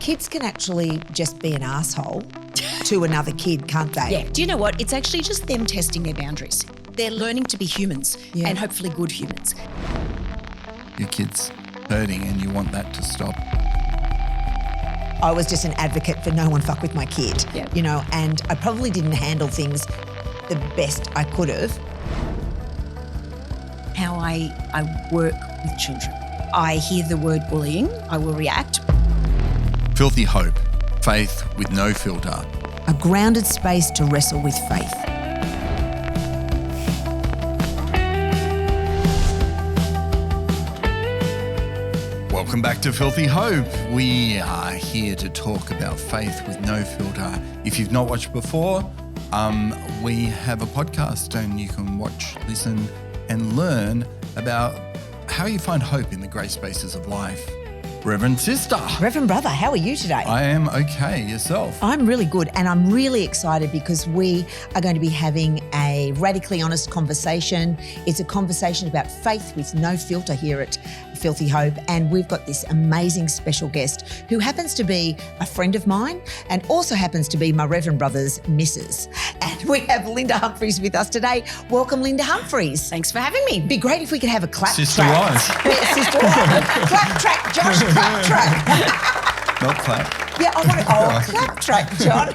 kids can actually just be an asshole to another kid, can't they? Yeah. Do you know what? It's actually just them testing their boundaries. They're learning to be humans and hopefully good humans. Your kid's hurting and you want that to stop. I was just an advocate for no one fuck with my kid, you know, and I probably didn't handle things the best I could have. How I work with children. I hear the word bullying, I will react. Filthy hope, faith with no filter. A grounded space to wrestle with faith. Welcome back to Filthy Hope. We are here to talk about faith with no filter. If you've not watched before, we have a podcast and you can watch, listen and learn about how you find hope in the grey spaces of life. Reverend Sister. Reverend Brother, how are you today? I am okay. Yourself? I'm really good, and I'm really excited because we are going to be having a radically honest conversation. It's a conversation about faith with no filter here at Filthy Hope, and we've got this amazing special guest who happens to be a friend of mine and also happens to be my Reverend Brother's missus. And we have Lynda Humphries with us today. Welcome, Lynda Humphries. Thanks for having me. Be great if we could have a clap Sister track. wife. Yeah, sister wife. Clap track, Josh, clap track. Not clap. Yeah, I want to, clap track, John.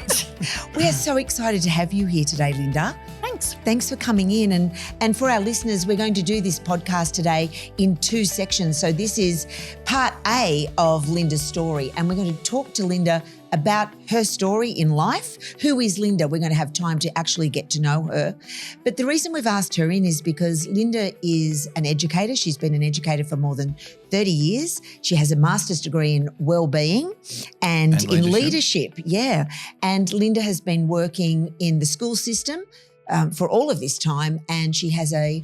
We are so excited to have you here today, Lynda. Thanks. Thanks for coming in. And for our listeners, we're going to do this podcast today in two sections. So this is part A of Lynda's story, and we're going to talk to Lynda about her story in life. Who is Lynda? We're going to have time to actually get to know her. But the reason we've asked her in is because Lynda is an educator. She's been an educator for more than 30 years. She has a master's degree in wellbeing and in leadership. Yeah. And Lynda has been working in the school system for all of this time, and she has a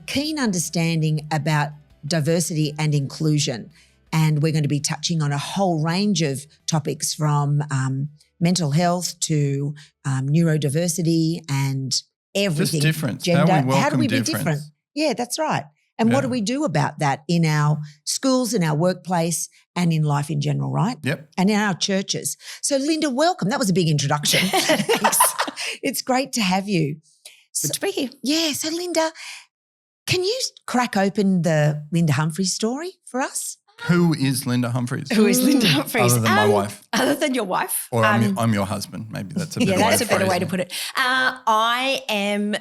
keen understanding about diversity and inclusion. And we're going to be touching on a whole range of topics from mental health to neurodiversity and everything. Just difference. Gender. How do we be different? Yeah, that's right. And what do we do about that in our schools, in our workplace, and in life in general, right? Yep. And in our churches. So, Lynda, welcome. That was a big introduction. It's great to have you. Good to be here. Yeah. So, Lynda, can you crack open the Lynda Humphrey story for us? Who is Lynda Humphries? Who is Lynda Humphries? Other than my wife. Other than your wife. Or I'm your husband. Maybe that's a better way to that's a better phrase way to put it. I am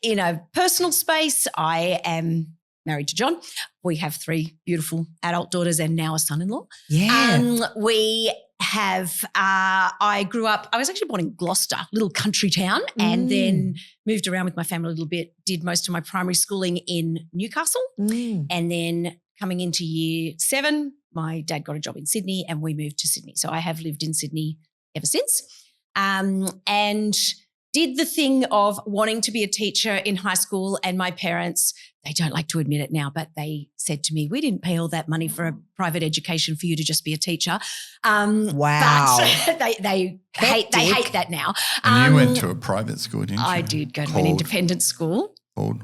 in a personal space. I am married to John. We have 3 beautiful adult daughters and now a son-in-law. Yeah. We have, I grew up, I was actually born in Gloucester, little country town, and then moved around with my family a little bit, did most of my primary schooling in Newcastle. And then coming into year 7, my dad got a job in Sydney and we moved to Sydney. So I have lived in Sydney ever since. And did the thing of wanting to be a teacher in high school, and my parents, they don't like to admit it now, but they said to me, we didn't pay all that money for a private education for you to just be a teacher. Wow. But they hate that now. And you went to a private school, didn't you? I did go to an independent school.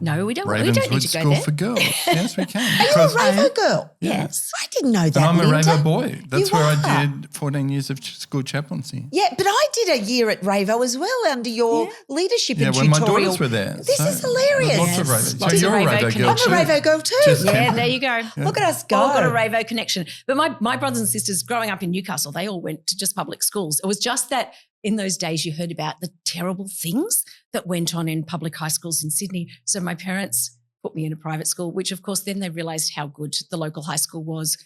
No, we don't Ravenswood need to go School there. for Girls. Yes, we can. Are you a Ravo girl? Yes. I didn't know that, And I'm a Lynda. Ravo boy. That's You where are. I did 14 years of school chaplaincy. Yeah, but I did a year at Ravo as well under your leadership Yeah, and when my tutorial. daughters were there. This So is hilarious. Lots of Yes, Ravo. lots So of you're a Ravo Ravo girl connection. I'm too. a Ravo girl too. Just Yeah, Kim. there you go. Look at us go. All got a Ravo connection. But my brothers and sisters growing up in Newcastle, they all went to just public schools. It was just that in those days you heard about the terrible things that went on in public high schools in Sydney. So my parents put me in a private school, which of course then they realised how good the local high school was.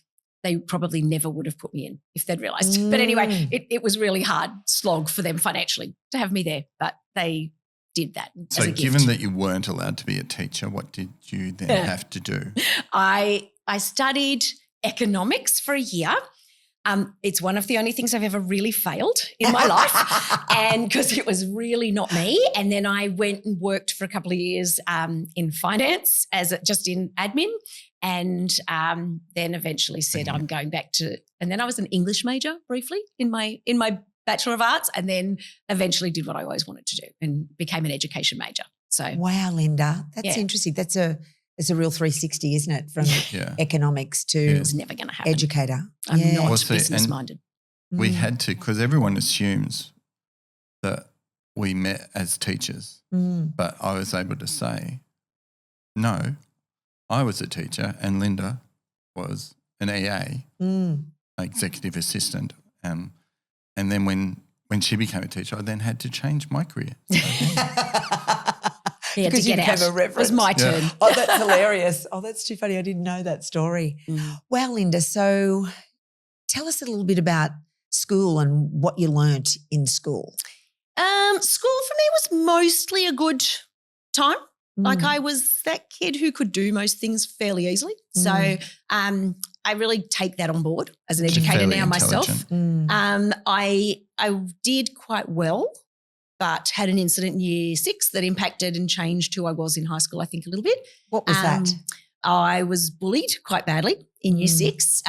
They probably never would have put me in if they'd realised. But anyway, it was really hard slog for them financially to have me there, but they did that as a So gift. given that you weren't allowed to be a teacher, what did you then have to do? I studied economics for a year. It's one of the only things I've ever really failed in my life, and because it was really not me. And then I went and worked for a couple of years in finance just in admin, and then eventually said I'm going back to. And then I was an English major briefly in my Bachelor of Arts, and then eventually did what I always wanted to do and became an education major. So Wow, Lynda, that's interesting. That's a real 360, isn't it? From economics to it's never going to happen. educator. I'm not What's the- business minded. We had to, because everyone assumes that we met as teachers. But I was able to say, no, I was a teacher and Lynda was an EA, executive assistant. And then when she became a teacher, I then had to change my career. So, Because you became a reverend. It was my turn. Oh, that's hilarious. Oh, that's too funny. I didn't know that story. Well, Lynda, so tell us a little bit about school and what you learnt in school. School for me was mostly a good time. Like I was that kid who could do most things fairly easily. So I really take that on board as an educator now myself. I did quite well, but had an incident in year 6 that impacted and changed who I was in high school, I think, a little bit. What was that? I was bullied quite badly in year 6,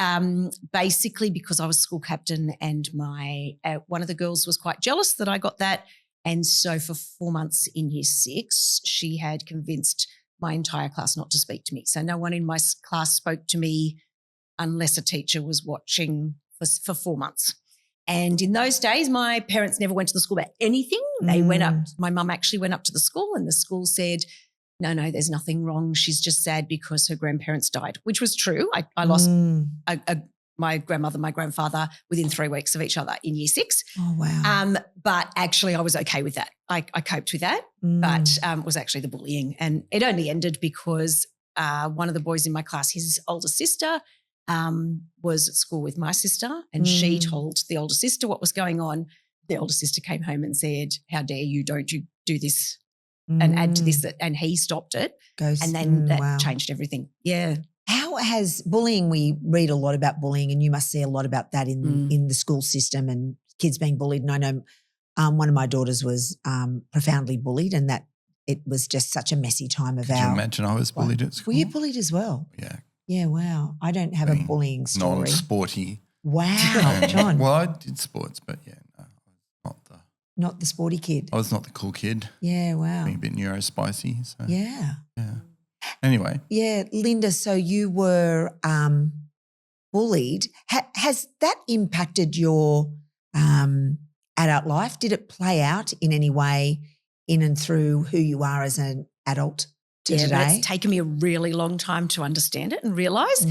basically because I was school captain and my one of the girls was quite jealous that I got that. And so for 4 months in year 6, she had convinced my entire class not to speak to me. So no one in my class spoke to me unless a teacher was watching for 4 months. And in those days, my parents never went to the school about anything. They went up, my mum actually went up to the school and the school said, no, there's nothing wrong. She's just sad because her grandparents died, which was true. I lost my grandmother, my grandfather within 3 weeks of each other in year 6. Oh, wow. But actually I was okay with that. I coped with that, but it was actually the bullying. And it only ended because one of the boys in my class, his older sister, was at school with my sister and she told the older sister what was going on. The older sister came home and said, how dare you, don't you do this and add to this, and he stopped it. And then that changed everything. Yeah. How has bullying, we read a lot about bullying and you must see a lot about that in the school system and kids being bullied. And I know one of my daughters was profoundly bullied and that it was just such a messy time of Could you imagine I was bullied at school? Were you bullied as well? Yeah. Yeah, wow. I don't have a bullying story. Non-sporty. Wow, John. Well, I did sports, but yeah, no, not the sporty kid. I was not the cool kid. Yeah, wow. Being a bit neurospicy. So. Yeah. Anyway. Yeah, Lynda, so you were bullied. Has that impacted your adult life? Did it play out in any way in and through who you are as an adult to today? But it's taken me a really long time to understand it and realise.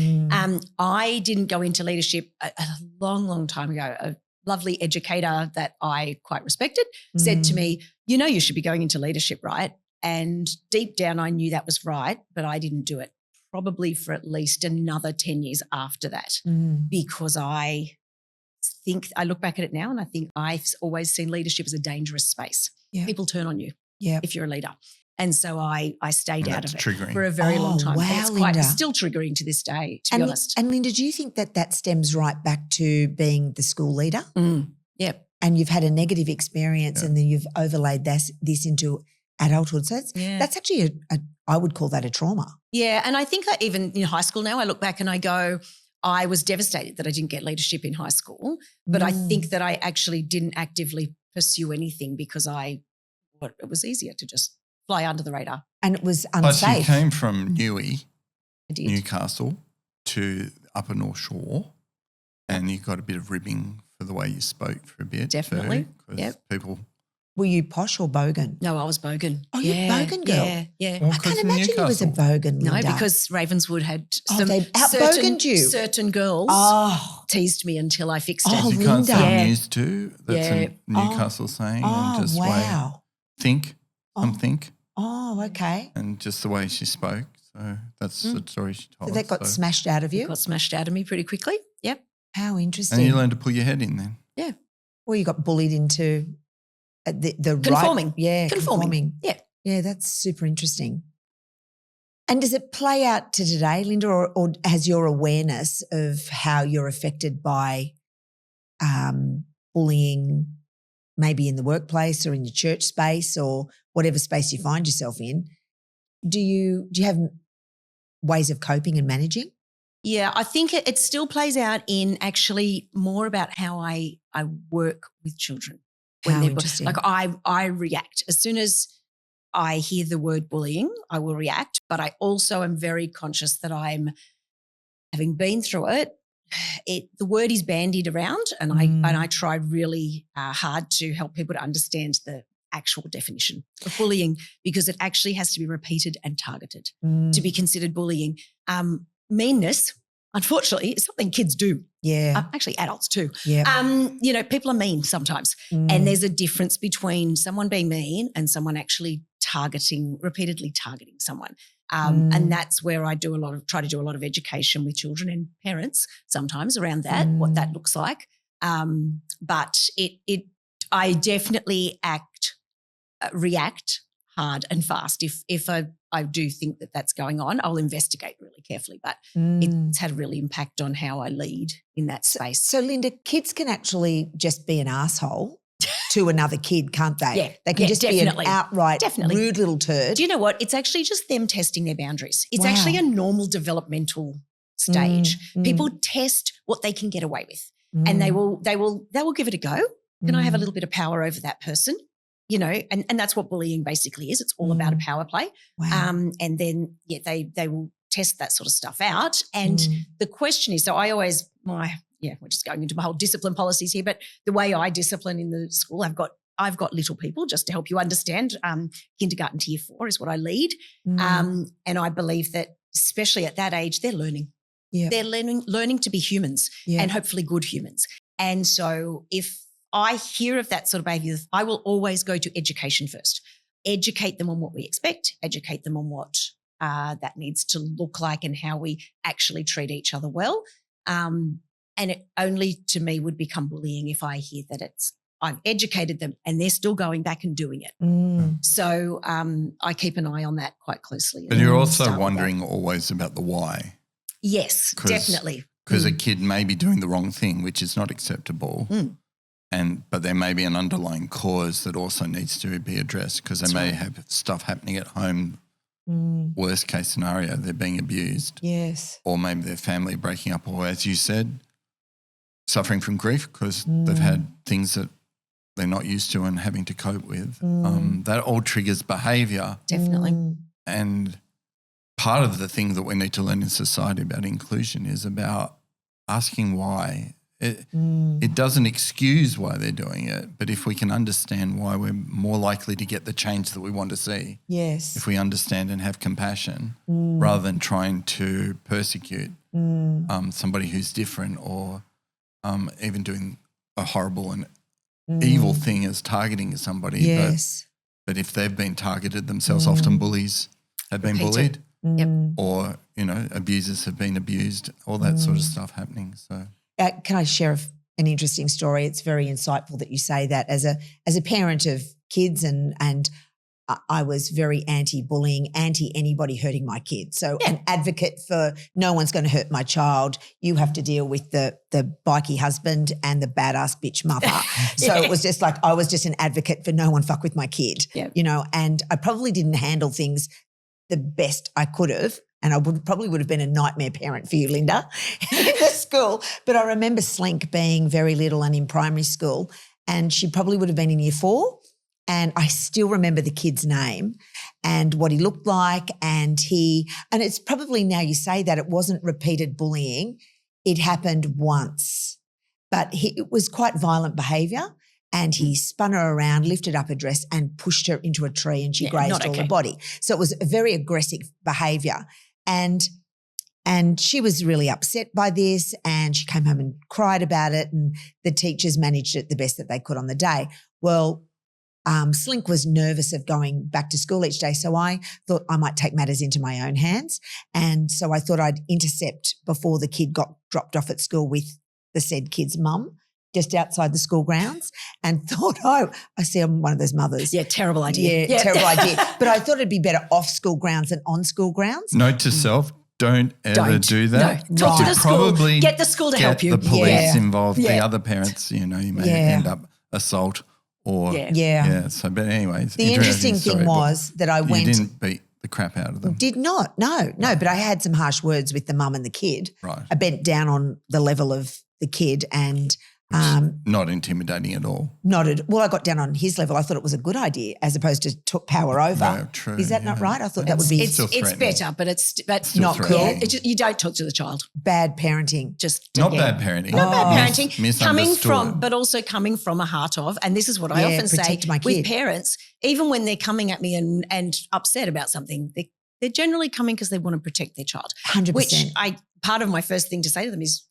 I didn't go into leadership a long time ago. A lovely educator that I quite respected said to me, you should be going into leadership, right? And deep down I knew that was right, but I didn't do it probably for at least another 10 years after that because I think I look back at it now and I think I've always seen leadership as a dangerous space. Yeah. People turn on you if you're a leader. And so I stayed out of it triggering. for a very long time. Wow, and it's quite Lynda. still triggering to this day, to be honest. And Lynda, do you think that stems right back to being the school leader? Yeah. And you've had a negative experience and then you've overlaid this into adulthood. So that's actually I would call that a trauma. Yeah, and I think that even in high school now I look back and I go, I was devastated that I didn't get leadership in high school, but I think that I actually didn't actively pursue anything because it was easier to just fly under the radar. And it was Plus unsafe. you came from Newcastle to Upper North Shore and you got a bit of ribbing for the way you spoke for a bit. Definitely. Because people... Were you posh or bogan? No, I was bogan. Oh, you're a bogan girl? Yeah. Well, I can't imagine you was a bogan, Lynda. No, because Ravenswood had they out-boganed you. certain girls teased me until I fixed it. Oh, You can't Lynda. say news too. That's a Newcastle saying. Oh, and just wow. Think. Oh, okay. And just the way she spoke. So that's the story she told. So that got smashed out of you? It got smashed out of me pretty quickly. Yep. How interesting. And you learned to pull your head in then. Yeah. Well, you got bullied into the Conforming. right. Yeah, conforming. Yeah. Yeah, that's super interesting. And does it play out to today, Lynda, or has your awareness of how you're affected by bullying maybe in the workplace or in your church space or whatever space you find yourself in, do you have ways of coping and managing? Yeah, I think it still plays out in actually more about how I work with children. How interesting. Like I react. As soon as I hear the word bullying, I will react, but I also am very conscious that I'm, having been through it, the word is bandied around, and I try really hard to help people to understand the actual definition of bullying, because it actually has to be repeated and targeted to be considered bullying. Meanness, unfortunately, is something kids do. Yeah. Actually, adults too. Yeah. People are mean sometimes. And there's a difference between someone being mean and someone actually repeatedly targeting someone. And that's where I try to do a lot of education with children and parents sometimes around that, what that looks like. But I definitely react hard and fast. If I do think that that's going on, I'll investigate really carefully. But it's had a really impact on how I lead in that space. So, Lynda, kids can actually just be an asshole to another kid, can't they? Yeah. They can just definitely. be an outright rude little turd. Do you know what? It's actually just them testing their boundaries. It's actually a normal developmental stage. People test what they can get away with, and they will give it a go. Can I have a little bit of power over that person? And that's what bullying basically is. It's all about a power play. Wow. And then, they will test that sort of stuff out. And the question is, so I always, we're just going into my whole discipline policies here, but the way I discipline in the school, I've got little people, just to help you understand. Kindergarten to year 4 is what I lead. And I believe that especially at that age, they're learning. Yeah. They're learning to be humans and hopefully good humans. And so if I hear of that sort of behaviour, I will always go to education first. Educate them on what we expect, educate them on what that needs to look like and how we actually treat each other well. And it only to me would become bullying if I hear that I've educated them and they're still going back and doing it. So I keep an eye on that quite closely. But you're also wondering always about the why. Yes, definitely. Because a kid may be doing the wrong thing, which is not acceptable. But there may be an underlying cause that also needs to be addressed, because they may have stuff happening at home. Worst case scenario, they're being abused. Yes. Or maybe their family breaking up, or as you said, suffering from grief because they've had things that they're not used to and having to cope with. That all triggers behaviour. Definitely. And part of the thing that we need to learn in society about inclusion is about asking why. It doesn't excuse why they're doing it, but if we can understand why, we're more likely to get the change that we want to see. Yes. If we understand and have compassion rather than trying to persecute somebody who's different, or even doing a horrible and evil thing as targeting somebody. Yes. But if they've been targeted themselves, often bullies have been bullied, or, abusers have been abused, all that sort of stuff happening. So. Can I share an interesting story? It's very insightful that you say that. As a parent of kids, and I was very anti-bullying, anti-anybody hurting my kids. So an advocate for no one's going to hurt my child. You have to deal with the bikey husband and the badass bitch mother. So it was just like I was just an advocate for no one fuck with my kid, and I probably didn't handle things the best I could have. And I probably would have been a nightmare parent for you, Lynda, in the school. But I remember Slink being very little and in primary school, and she probably would have been in year 4. And I still remember the kid's name and what he looked like. And it's probably, now you say that, it wasn't repeated bullying. It happened once, but it was quite violent behaviour. And he spun her around, lifted up her dress and pushed her into a tree, and she grazed all her body. So it was a very aggressive behaviour. And she was really upset by this, and she came home and cried about it, and the teachers managed it the best that they could on the day. Well, Slink was nervous of going back to school each day, so I thought I might take matters into my own hands. And so I thought I'd intercept before the kid got dropped off at school with the said kid's mum, just outside the school grounds, and thought, I see I'm one of those mothers. Yeah, terrible idea. Yeah, terrible idea. But I thought it'd be better off school grounds than on school grounds. Note to self, don't ever do that. No, talk to the school. Get the school to help you. Get the police involved, the other parents, you may end up assault or So, but anyways. The interesting thing was that I went. You didn't beat the crap out of them. Did not, no. But I had some harsh words with the mum and the kid. Right. I bent down on the level of the kid, and Not intimidating at all. Well, I got down on his level. I thought it was a good idea as opposed to took power over. No, true. Is that not right? I thought that would be it's better, but that's Still not cool. threatening. You don't talk to the child. bad parenting. Just Not bad parenting. Not bad parenting. Coming Misunderstood. from, but also coming from a heart of, and this is what I Yeah, often say protect my kid. with parents, even when they're coming at me and upset about something, they're generally coming because they want to protect their child. 100%. Which part of my first thing to say to them is,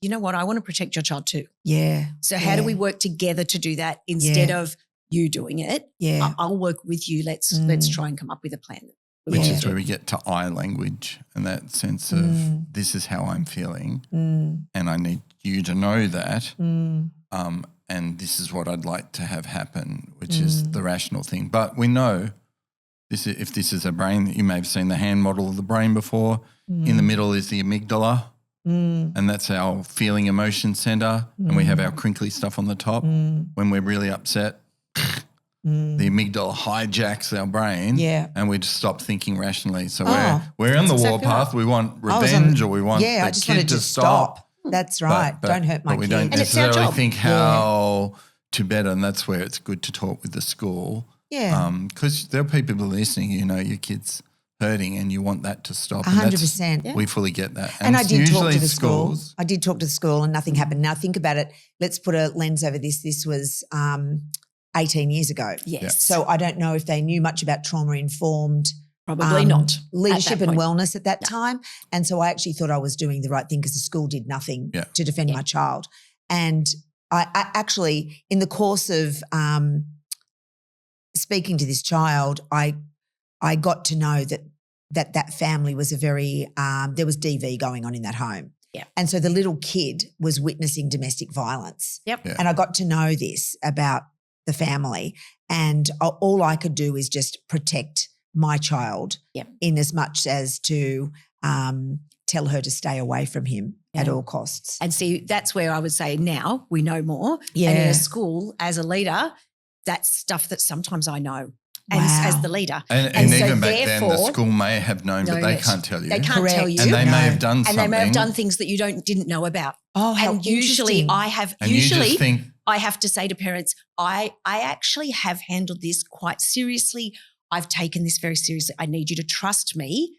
you know what, I want to protect your child too. Yeah. So how do we work together to do that instead of you doing it? Yeah. I'll work with you. Let's try and come up with a plan. Which is where we get to I language and that sense of this is how I'm feeling and I need you to know that and this is what I'd like to have happen, which is the rational thing. But we know if this is a brain, you may have seen the hand model of the brain before. In the middle is the amygdala and that's our feeling emotion center and we have our crinkly stuff on the top. When we're really upset, the amygdala hijacks our brain and we just stop thinking rationally. So we're on the warpath. We want revenge or we want I the just kid wanted to stop. That's right. Don't hurt my But we kid. don't And it's our necessarily job. think how to better, and that's where it's good to talk with the school. Yeah. Because there are people listening, you know, your kid's hurting and you want that to stop. And that's- 100%. We fully get that. And I it's did talk usually to the school. schools. I did talk to the school and nothing happened. Now think about it. Let's put a lens over this. This was 18 years ago. Yes. So I don't know if they knew much about trauma-informed Probably not. leadership at that and point. wellness at that time. And so I actually thought I was doing the right thing because the school did nothing to defend my child. And I actually, in the course of speaking to this child, I got to know that family was a very, there was DV going on in that home. Yeah. And so the little kid was witnessing domestic violence. Yep. Yeah. And I got to know this about the family and all I could do is just protect my child in as much as to tell her to stay away from him at all costs. And see, that's where I would say now we know more. And in a school as a leader, that's stuff that sometimes I know as the leader. And so even back then, the therefore, school may have known, but they it. can't tell you. They can't Correct. tell you. And they may have done something. And they may have done things that you didn't know about. Oh, how and usually interesting. You just think, I have to say to parents, I actually have handled this quite seriously. I've taken this very seriously. I need you to trust me,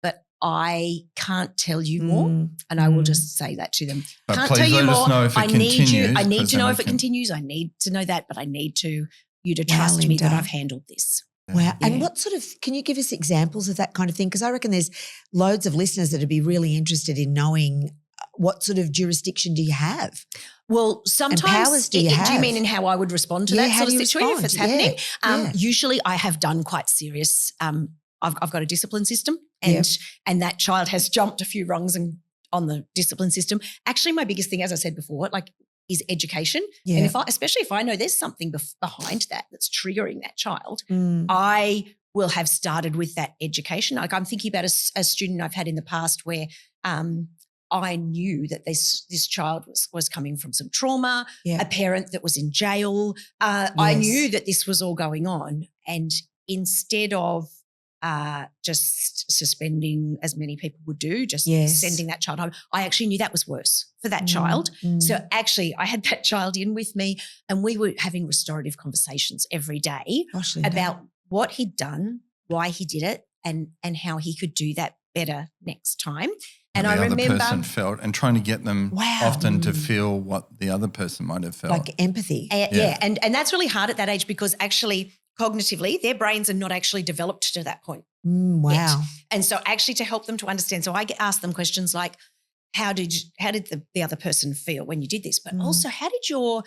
but I can't tell you more. And I will just say that to them. But Can't please tell you let us more. know if it I need continues, I need because to know then if we it can- continues. I need to know that, but I need you to Wow, trust me that Lynda. I've handled this. Wow. And what sort of, can you give us examples of that kind of thing? Because I reckon there's loads of listeners that would be really interested in knowing what sort of jurisdiction do you have? Well, sometimes powers do you do have? you mean in how I would respond to Yeah, that how sort of do you situation if respond? it's happening? Yeah. Usually I have done quite serious. I've got a discipline system and that child has jumped a few rungs on the discipline system. Actually, my biggest thing, as I said before, is education. Yeah. And especially if I know there's something behind that's triggering that child, Mm. I will have started with that education. Like I'm thinking about a student I've had in the past where I knew that this child was coming from some trauma, Yeah. a parent that was in jail. I Yes. knew that this was all going on. And instead of just suspending, as many people would do, just Yes. sending that child home, I actually knew that was worse for that child. So actually I had that child in with me and we were having restorative conversations every day Gosh, Lynda. about what he'd done, why he did it, and how he could do that better next time. And the I other remember person felt, and trying to get them often to feel what the other person might have felt. like empathy. and that's really hard at that age because actually cognitively their brains are not actually developed to that point. Wow. yet. And so actually to help them to understand, so I ask them questions like, how did the other person feel when you did this? But also, how did your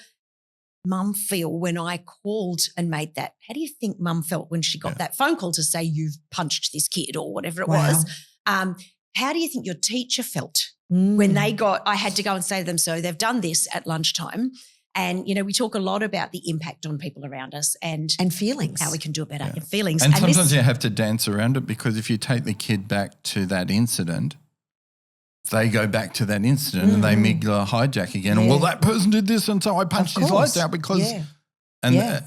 mum feel when I called and made that? How do you think mum felt when she got that phone call to say you've punched this kid or whatever it was? How do you think your teacher felt when I had to go and say to them, so they've done this at lunchtime. And, we talk a lot about the impact on people around us and feelings. how we can do it better and feelings. And sometimes you have to dance around it because if you take the kid back to that incident, they go back to that incident and they amygdala hijack again. And, well, that person did this and so I punched his lights out because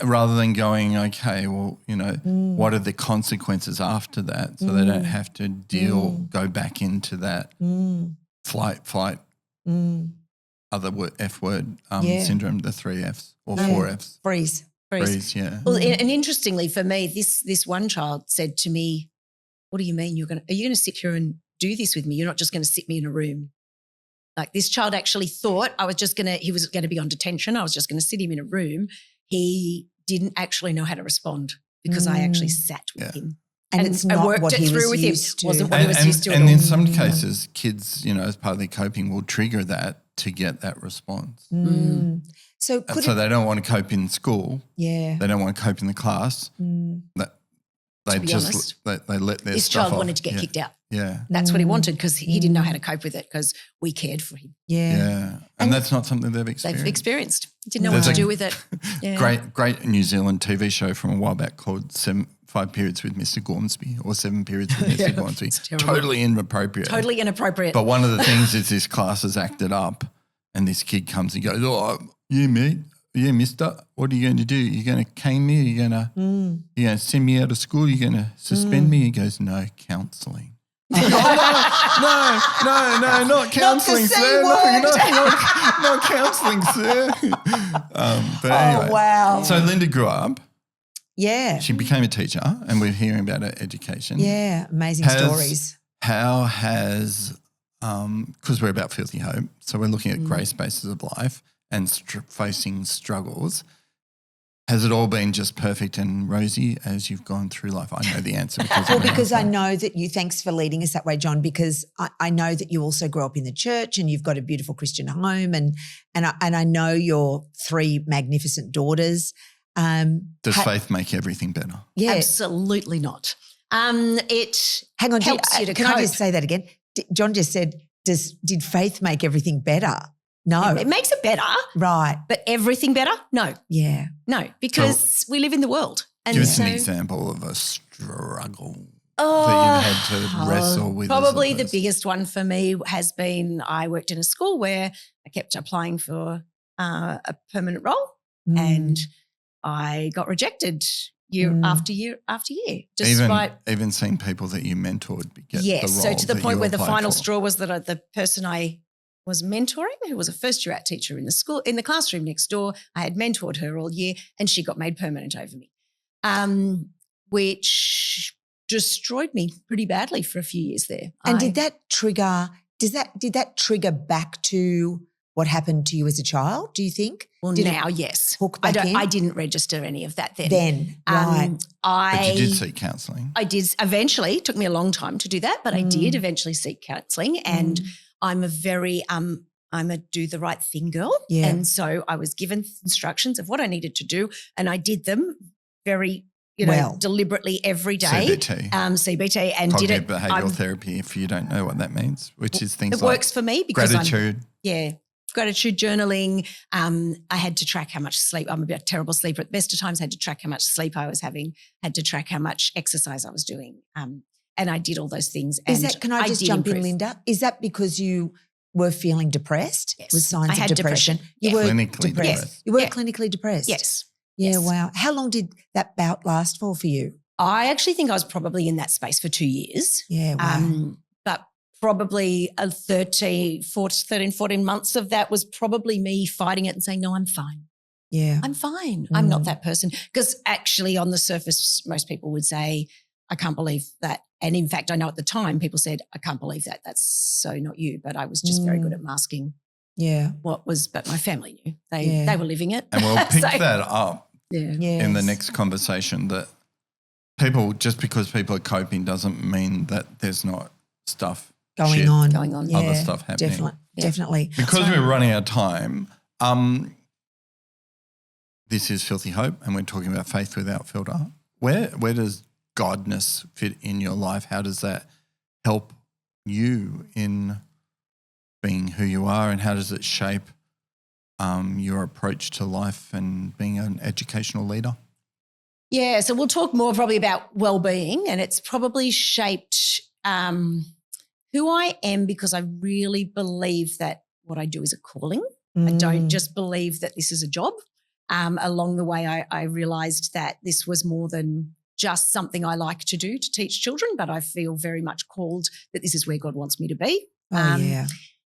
rather than going, okay, well, what are the consequences after that so they don't have to go back into that flight. F word syndrome, the 3 Fs or 4 Fs. Freeze. Yeah. Well, and interestingly for me, this one child said to me, "What do you mean are you going to sit here and do this with me? You're not just going to sit me in a room." Like this child actually thought he was going to be on detention. I was just going to sit him in a room. He didn't actually know how to respond because I actually sat with him. And it's not worked what it he through was with used to. Wasn't what he was used to at And all. in some cases, kids, as part of their coping will trigger that to get that response. So they don't want to cope in school. Yeah. They don't want to cope in the class. They just they let their this stuff child off. wanted to get kicked out. Yeah. That's what he wanted because he didn't know how to cope with it because we cared for him. Yeah. And that's not something they've experienced. They've experienced. Didn't know what to do with it. Yeah. Great New Zealand TV show from a while back called 5 Periods with Mr. Gormsby or 7 Periods with Mr. Gormsby. Totally inappropriate. Totally inappropriate. But one of the things is this class is acted up and this kid comes and goes, "Oh, you mate, yeah, mister, what are you going to do? You're going to cane me? You're going to send me out of school? You're going to suspend me?" He goes, "No, counselling." No, not counselling, sir. Not counselling, sir. But anyway. Oh, wow. So Lynda grew up. Yeah. She became a teacher and we're hearing about her education. Yeah, amazing stories. How has, because we're about Filthy Hope, so we're looking at grey spaces of life and facing struggles. Has it all been just perfect and rosy as you've gone through life? I know the answer. Because I know that you, thanks for leading us that way, John, because I know that you also grew up in the church and you've got a beautiful Christian home and I know your 3 magnificent daughters. Does faith make everything better? Yeah. Absolutely not. It Hang on, helps you to can cope. I just say that again? John just said, did faith make everything better? No. It makes it better. Right. But everything better? No. Yeah. No, because we live in the world. And give us an example of a struggle that you've had to wrestle with. Probably the biggest one for me has been I worked in a school where I kept applying for a permanent role and I got rejected year after year after year. Despite even seeing people that you mentored get the role. So to the that point you where the applied final for. straw was that the person I was mentoring, who was a first-year art teacher in the school, in the classroom next door, I had mentored her all year and she got made permanent over me, which destroyed me pretty badly for a few years there. And did that trigger back to what happened to you as a child, do you think? Well, did now, yes. Hook back in? I didn't register any of that then. Right. But you did seek counselling. I did eventually. It took me a long time to do that, but I did eventually seek counselling and I'm a very I'm a do the right thing girl. Yeah. And so I was given instructions of what I needed to do and I did them very, deliberately every day. CBT. CBT and Cognitive did it. behavioural therapy, if you don't know what that means, which is things like works for me because gratitude. Gratitude journaling. I had to track how much sleep. I'm a terrible sleeper. At the best of times, I had to track how much sleep I was having, had to track how much exercise I was doing. And I did all those things. Can I just jump in, Lynda? Is that because you were feeling depressed? Yes. With signs I had of depression? depression. You were Clinically depressed. Yes. You were clinically depressed? Yes. Yeah, Yes. wow. How long did that bout last for you? I actually think I was probably in that space for 2 years. Yeah, wow. But probably 13, 14 months of that was probably me fighting it and saying, no, I'm fine. Yeah. I'm fine. I'm not that person. Because actually on the surface, most people would say, I can't believe that. And in fact, I know at the time people said, I can't believe that. That's so not you. But I was just very good at masking what was, but my family knew. They were living it. And we'll pick that up Yes. in the next conversation that just because people are coping doesn't mean that there's not stuff going on. Yeah, other stuff happening. Definitely. Because we're running out of time, this is Filthy Hope and we're talking about faith without filter. Where does Godness fit in your life? How does that help you in being who you are and how does it shape your approach to life and being an educational leader? Yeah, so we'll talk more probably about wellbeing and it's probably shaped who I am because I really believe that what I do is a calling. I don't just believe that this is a job. Along the way, I realised that this was more than just something I like to do to teach children, but I feel very much called that this is where God wants me to be.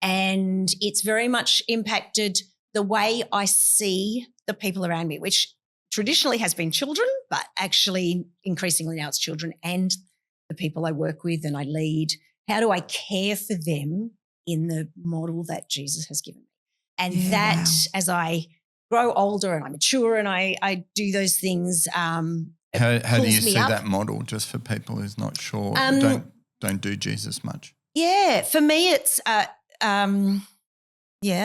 And it's very much impacted the way I see the people around me, which traditionally has been children, but actually increasingly now it's children and the people I work with and I lead. How do I care for them in the model that Jesus has given me? And as I grow older and I mature and I do those things, how do you see that model, just for people who's not sure, don't do Jesus much? Yeah, for me it's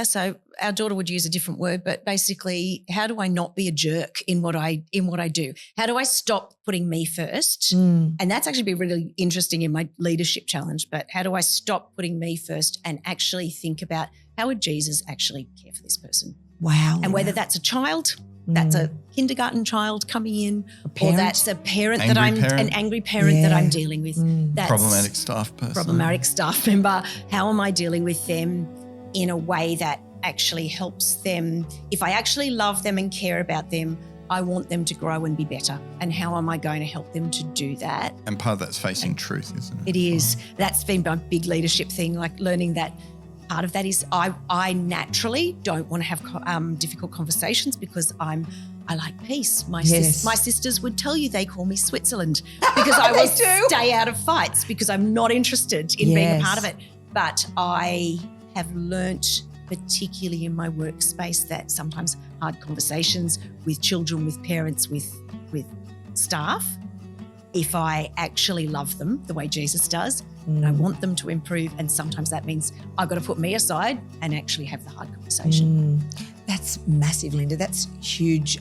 so our daughter would use a different word, but basically, how do I not be a jerk in what I do? How do I stop putting me first? And that's actually been really interesting in my leadership challenge. But how do I stop putting me first and actually think about how would Jesus actually care for this person? Wow. And whether that's a child, that's a kindergarten child coming in, or that's a parent an angry parent that I'm dealing with. That's problematic staff person. Problematic staff member. How am I dealing with them in a way that actually helps them? If I actually love them and care about them, I want them to grow and be better. And how am I going to help them to do that? And part of that's facing truth, isn't it? It is. That's been my big leadership thing, like learning that part of that is I naturally don't want to have difficult conversations because I like peace. My sisters would tell you they call me Switzerland because I will stay out of fights because I'm not interested in being a part of it. But I have learnt, particularly in my workspace, that sometimes hard conversations with children, with parents, with staff, if I actually love them the way Jesus does, and I want them to improve, and sometimes that means I've got to put me aside and actually have the hard conversation. That's massive, Lynda. That's huge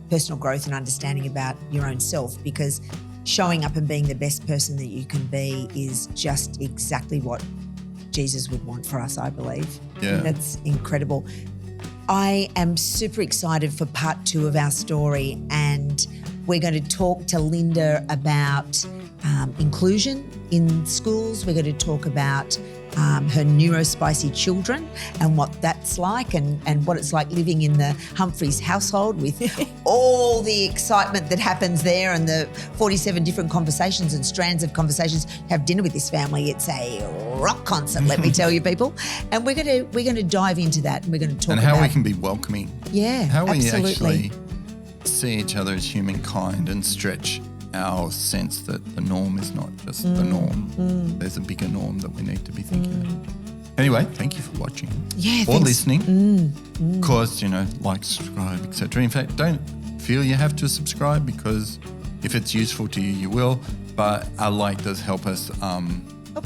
personal growth and understanding about your own self, because showing up and being the best person that you can be is just exactly what Jesus would want for us, I believe. Yeah. And that's incredible. I am super excited for part 2 of our story, and we're going to talk to Lynda about inclusion in schools. We're going to talk about her neurospicy children and what that's like, and what it's like living in the Humphries household with all the excitement that happens there and the 47 different conversations and strands of conversations. Have dinner with this family. It's a rock concert, let me tell you, people. And we're going to dive into that, and we're going to talk about how we can be welcoming. Yeah, how we absolutely. actually see each other as humankind and stretch our sense that the norm is not just the norm. There's a bigger norm that we need to be thinking of. Anyway, thank you for watching or listening. Of course, like, subscribe, etc. In fact, don't feel you have to subscribe, because if it's useful to you, you will. But our like does help us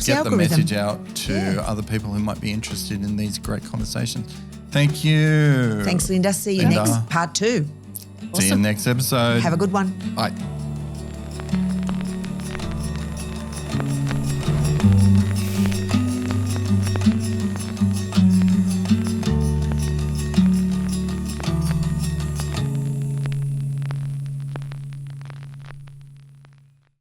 get the message out to other people who might be interested in these great conversations. Thank you. Thanks, Lynda. See you next part 2. See you next episode. Have a good one. Bye.